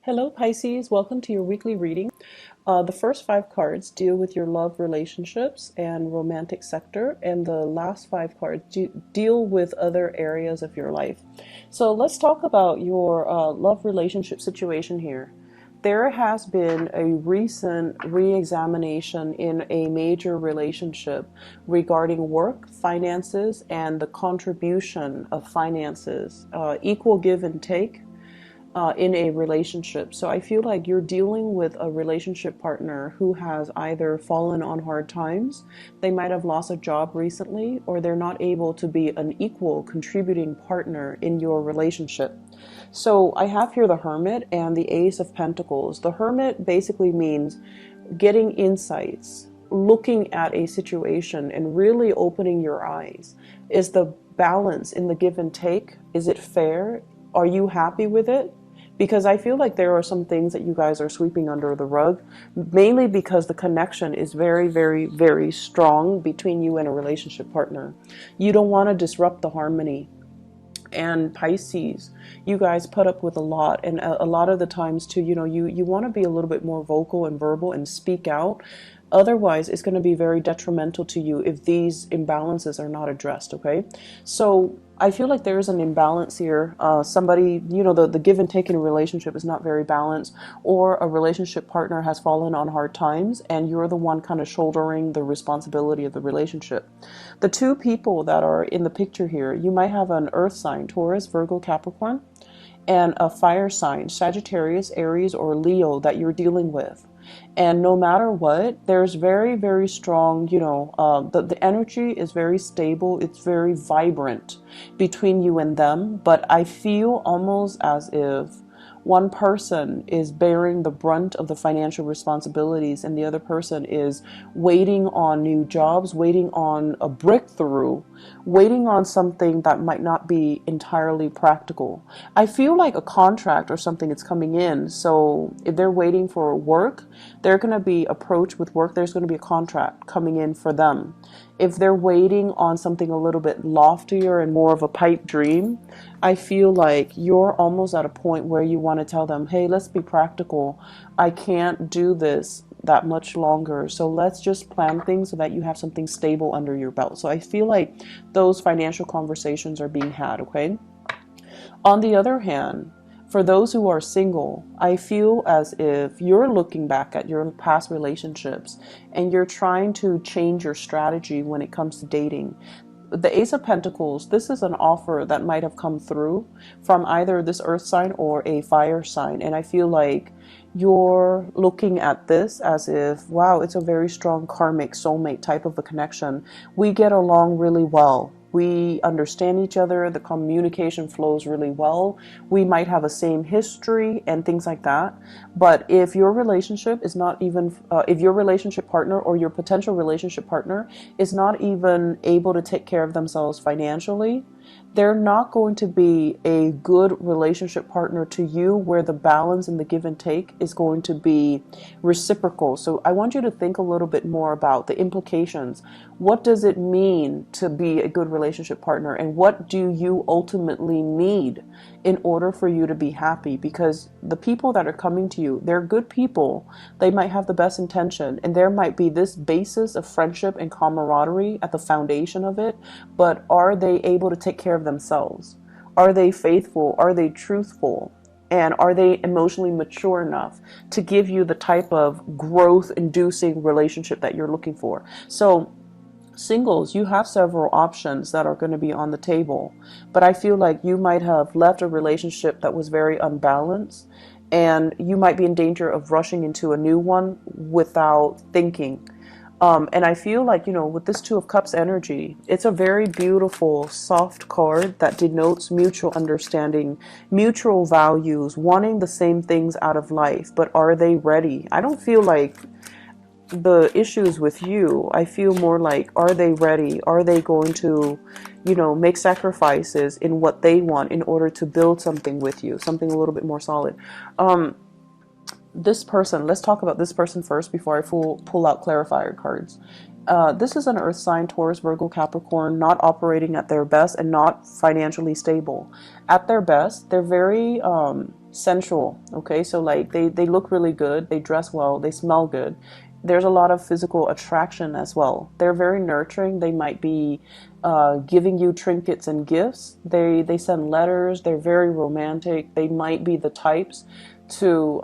Hello Pisces, welcome to your weekly reading. The first five cards deal with your love relationships and romantic sector, and the last five cards deal with other areas of your life. So let's talk about your love relationship situation here. There has been a recent re-examination in a major relationship regarding work, finances, and the contribution of finances, equal give and take in a relationship. So I feel like you're dealing with a relationship partner who has either fallen on hard times, they might have lost a job recently, or they're not able to be an equal contributing partner in your relationship. So I have here the Hermit and the Ace of Pentacles. The Hermit basically means getting insights, looking at a situation and really opening your eyes. Is the balance in the give and take, is it fair? Are you happy with it? Because I feel like there are some things that you guys are sweeping under the rug, mainly because the connection is very, very, very strong between you and a relationship partner. You don't want to disrupt the harmony. And Pisces, you guys put up with a lot, and a lot of the times too, you want to be a little bit more vocal and verbal and speak out. Otherwise, it's going to be very detrimental to you if these imbalances are not addressed, okay? So I feel like there is an imbalance here. Somebody, the give and take in a relationship is not very balanced, or a relationship partner has fallen on hard times and you're the one kind of shouldering the responsibility of the relationship. The two people that are in the picture here, you might have an earth sign, Taurus, Virgo, Capricorn, and a fire sign, Sagittarius, Aries, or Leo that you're dealing with. And no matter what, there's very, very strong, the energy is very stable. It's very vibrant between you and them. But I feel almost as if one person is bearing the brunt of the financial responsibilities and the other person is waiting on new jobs, waiting on a breakthrough, waiting on something that might not be entirely practical. I feel like a contract or something is coming in. So if they're waiting for work, they're going to be approached with work. There's going to be a contract coming in for them. If they're waiting on something a little bit loftier and more of a pipe dream, I feel like you're almost at a point where you want to tell them, hey, let's be practical. I can't do this that much longer. So let's just plan things so that you have something stable under your belt. So I feel like those financial conversations are being had, okay? On the other hand, for those who are single, I feel as if you're looking back at your past relationships and you're trying to change your strategy when it comes to dating. The Ace of Pentacles, this is an offer that might have come through from either this earth sign or a fire sign. And I feel like you're looking at this as if, wow, it's a very strong karmic soulmate type of a connection. We get along really well. We understand each other. The communication flows really well. We might have a same history and things like that. But if your relationship is not even, if your relationship partner or your potential relationship partner is not even able to take care of themselves financially, they're not going to be a good relationship partner to you where the balance and the give and take is going to be reciprocal. So I want you to think a little bit more about the implications. What does it mean to be a good relationship partner, and what do you ultimately need in order for you to be happy? Because the people that are coming to you, they're good people. They might have the best intention, and there might be this basis of friendship and camaraderie at the foundation of it, but are they able to take care of themselves? Are they faithful? Are they truthful? And are they emotionally mature enough to give you the type of growth-inducing relationship that you're looking for? So singles, you have several options that are going to be on the table, but I feel like you might have left a relationship that was very unbalanced, and you might be in danger of rushing into a new one without thinking. And I feel like, with this Two of Cups energy, it's a very beautiful, soft card that denotes mutual understanding, mutual values, wanting the same things out of life, but are they ready? I don't feel like the issues with you. I feel more like, are they ready? Are they going to, make sacrifices in what they want in order to build something with you, something a little bit more solid? This person, let's talk about this person first before I pull out clarifier cards. This is an earth sign, Taurus, Virgo, Capricorn, not operating at their best and not financially stable. At their best, they're very sensual, okay? So like they look really good, they dress well, they smell good. There's a lot of physical attraction as well. They're very nurturing. They might be giving you trinkets and gifts. They send letters. They're very romantic. They might be the types to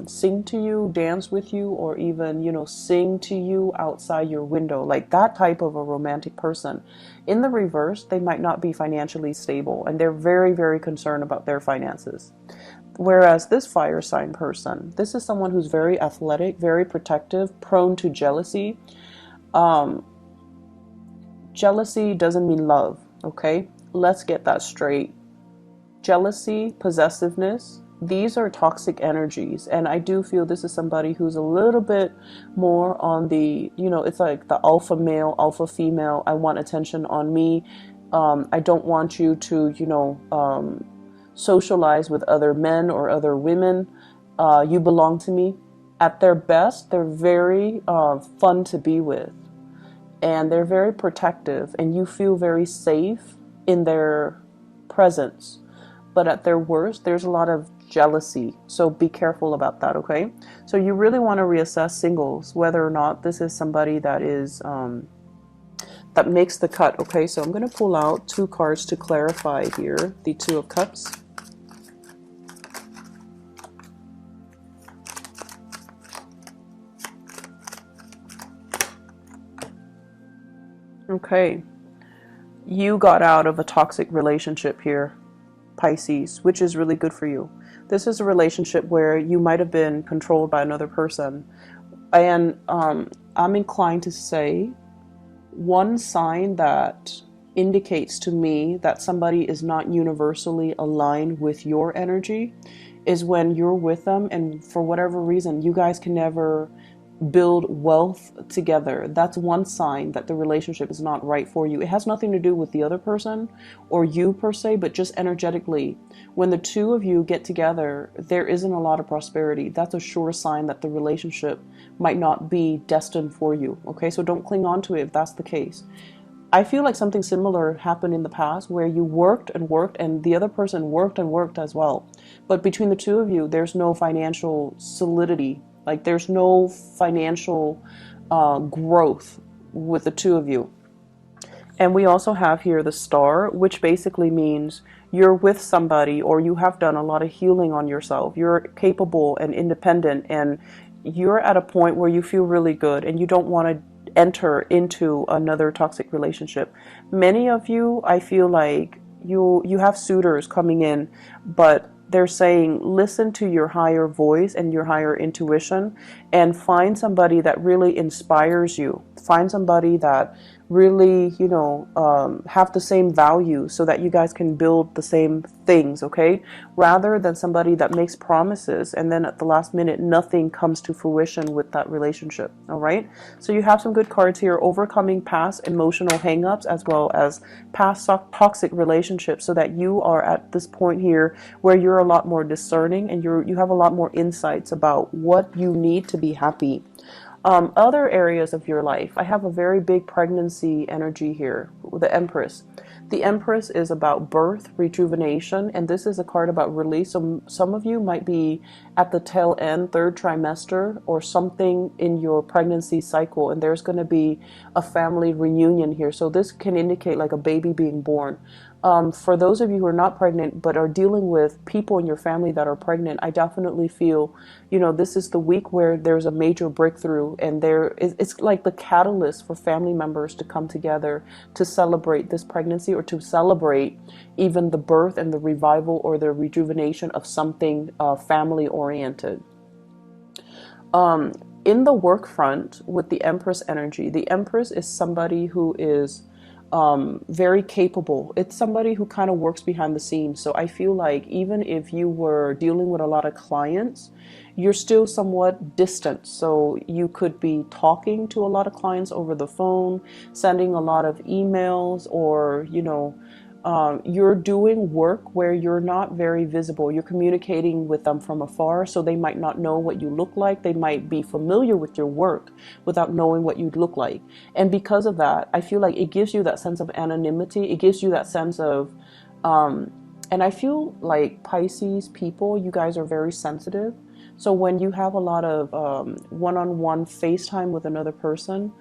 sing to you, dance with you, or even, you know, sing to you outside your window, like that type of a romantic person. In the reverse, they might not be financially stable, and they're very, very concerned about their finances. Whereas this fire sign person, this is someone who's very athletic, very protective, prone to jealousy. Um, Jealousy doesn't mean love, okay? Let's get that straight. Jealousy, possessiveness, these are toxic energies. And I do feel this is somebody who's a little bit more on the, you know, it's like the alpha male, alpha female. I want attention on me. I don't want you to, you know, socialize with other men or other women. You belong to me. At their best, they're very fun to be with. And they're very protective, and you feel very safe in their presence. But at their worst, there's a lot of jealousy. So be careful about that, okay? So you really want to reassess singles, whether or not this is somebody that is that makes the cut, okay? So I'm going to pull out 2 cards to clarify here. The Two of Cups. Okay, you got out of a toxic relationship here, Pisces, which is really good for you. This is a relationship where you might have been controlled by another person. And I'm inclined to say one sign that indicates to me that somebody is not universally aligned with your energy is when you're with them and for whatever reason you guys can never build wealth together. That's one sign that the relationship is not right for you. It has nothing to do with the other person or you per se, but just energetically. When the two of you get together, there isn't a lot of prosperity. That's a sure sign that the relationship might not be destined for you. Okay, so don't cling on to it if that's the case. I feel like something similar happened in the past where you worked and worked and the other person worked and worked as well. But between the two of you, there's no financial solidity. Like there's no financial growth with the two of you. And we also have here the Star, which basically means you're with somebody or you have done a lot of healing on yourself. You're capable and independent and you're at a point where you feel really good and you don't want to enter into another toxic relationship. Many of you, I feel like you have suitors coming in, but they're saying listen to your higher voice and your higher intuition and find somebody that really inspires you. Find somebody that really, you know, have the same values so that you guys can build the same things, okay? Rather than somebody that makes promises and then at the last minute nothing comes to fruition with that relationship, all right? So you have some good cards here, overcoming past emotional hangups as well as past toxic relationships so that you are at this point here where you're a lot more discerning and you have a lot more insights about what you need to be happy. Other areas of your life, I have a very big pregnancy energy here, the Empress. The Empress is about birth, rejuvenation, and this is a card about release. So some of you might be at the tail end, 3rd trimester, or something in your pregnancy cycle, and there's going to be a family reunion here. So this can indicate like a baby being born. For those of you who are not pregnant but are dealing with people in your family that are pregnant, I definitely feel, you know, this is the week where there's a major breakthrough and it's like the catalyst for family members to come together to celebrate this pregnancy or to celebrate even the birth and the revival or the rejuvenation of something family oriented. In the work front with the Empress energy, the Empress is somebody who is very capable. It's somebody who kind of works behind the scenes. So I feel like even if you were dealing with a lot of clients, you're still somewhat distant. So you could be talking to a lot of clients over the phone, sending a lot of emails, or, you know, You're doing work where you're not very visible. You're communicating with them from afar, so they might not know what you look like. They might be familiar with your work without knowing what you look like. And because of that, I feel like it gives you that sense of anonymity. It gives you that sense of, and I feel like Pisces people, you guys are very sensitive. So when you have a lot of one-on-one FaceTime with another person,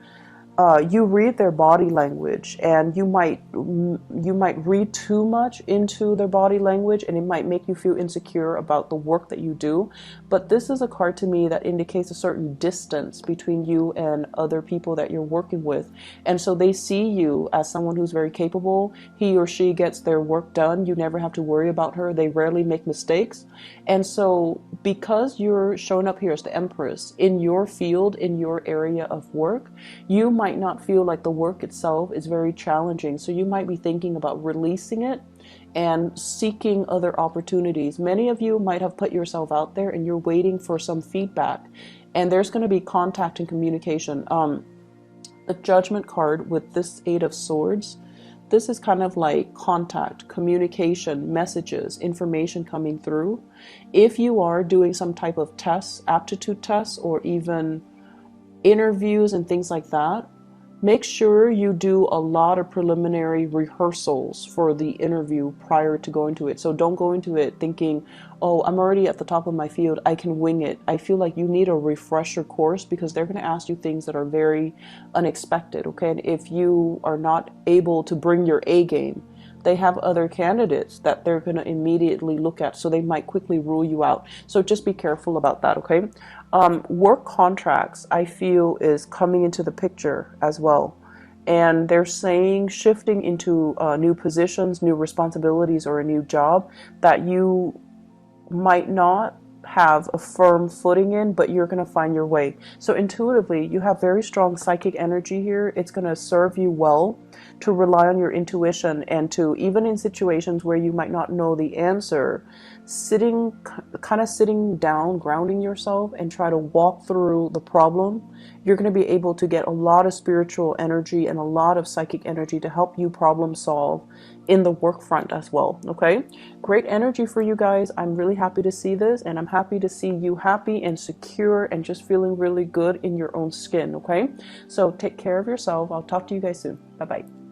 you read their body language, and you might read too much into their body language, and it might make you feel insecure about the work that you do. But this is a card to me that indicates a certain distance between you and other people that you're working with, and so they see you as someone who's very capable. He or she gets their work done. You never have to worry about her. They rarely make mistakes. And so because you're showing up here as the Empress in your field, in your area of work, you might not feel like the work itself is very challenging. So you might be thinking about releasing it and seeking other opportunities. Many of you might have put yourself out there and you're waiting for some feedback. And there's going to be contact and communication. The Judgment card with this Eight of Swords, this is kind of like contact, communication, messages, information coming through. If you are doing some type of tests, aptitude tests, or even interviews and things like that, make sure you do a lot of preliminary rehearsals for the interview prior to going to it. So don't go into it thinking, oh, I'm already at the top of my field, I can wing it. I feel like you need a refresher course, because they're going to ask you things that are very unexpected, okay? And if you are not able to bring your A game, they have other candidates that they're going to immediately look at, so they might quickly rule you out. So just be careful about that, okay? Work contracts, I feel, is coming into the picture as well. And they're saying shifting into new positions, new responsibilities, or a new job that you might not have a firm footing in, but you're going to find your way. So intuitively, you have very strong psychic energy here. It's going to serve you well to rely on your intuition, and to, even in situations where you might not know the answer, kind of sitting down, grounding yourself, and try to walk through the problem. You're going to be able to get a lot of spiritual energy and a lot of psychic energy to help you problem solve in the work front as well. Okay, great energy for you guys. I'm really happy to see this, and I'm happy to see you happy and secure and just feeling really good in your own skin. Okay, so take care of yourself. I'll talk to you guys soon. Bye bye.